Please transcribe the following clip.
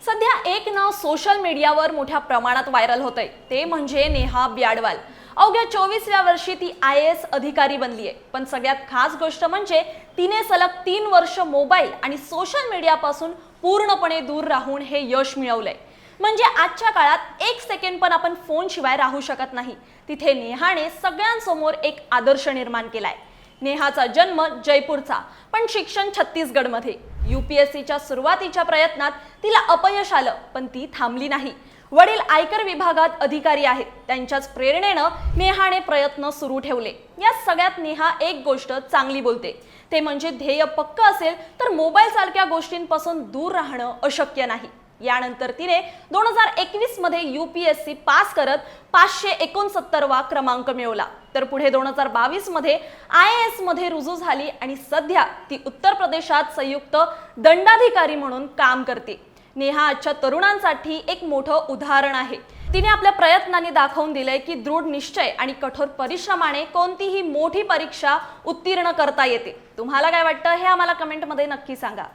सध्या एक नाव सोशल मीडियावर मोठ्या प्रमाणात व्हायरल होतंय, ते म्हणजे नेहा ब्याडवाल। अवघ्या 24व्या वर्षी ती IAS अधिकारी बनली आहे। पण सगळ्यात खास गोष्ट म्हणजे तिने सलग 3 वर्ष मोबाईल आणि सोशल मीडियापासून पूर्णपणे दूर राहून हे यश मिळवलंय। म्हणजे आजच्या काळात 1 सेकंड पण आपण फोन शिवाय राहू शकत नाही। तिथे नेहाने सगळ्यांसमोर एक आदर्श निर्माण केलाय। नेहाचा जन्म जयपूरचा, पण शिक्षण छत्तीसगडमध्ये। UPSCच्या सुरुवातीच्या प्रयत्नात तिला अपयश आलं, पण ती थांबली नाही। वडील आयकर विभागात अधिकारी आहेत, त्यांच्याच प्रेरणेनं नेहाने प्रयत्न सुरू ठेवले। या सगळ्यात नेहा एक गोष्ट चांगली बोलते, ते म्हणजे ध्येय पक्क असेल तर मोबाईल सारख्या गोष्टींपासून दूर राहणं अशक्य नाही। यानंतर तिने 2021 मध्ये UPSC पास करत 569वा क्रमांक मिळवला, तर पुढे 2022 मध्ये IAS मध्ये रुजू झाली आणि सध्या ती उत्तर प्रदेशात संयुक्त दंडाधिकारी म्हणून काम करते। नेहा आजच्या तरुणांसाठी एक मोठं उदाहरण आहे। तिने आपल्या प्रयत्नांनी दाखवून दिलंय की दृढ निश्चय आणि कठोर परिश्रमाने कोणतीही मोठी परीक्षा उत्तीर्ण करता येते। तुम्हाला काय वाटतं हे आम्हाला कमेंटमध्ये नक्की सांगा।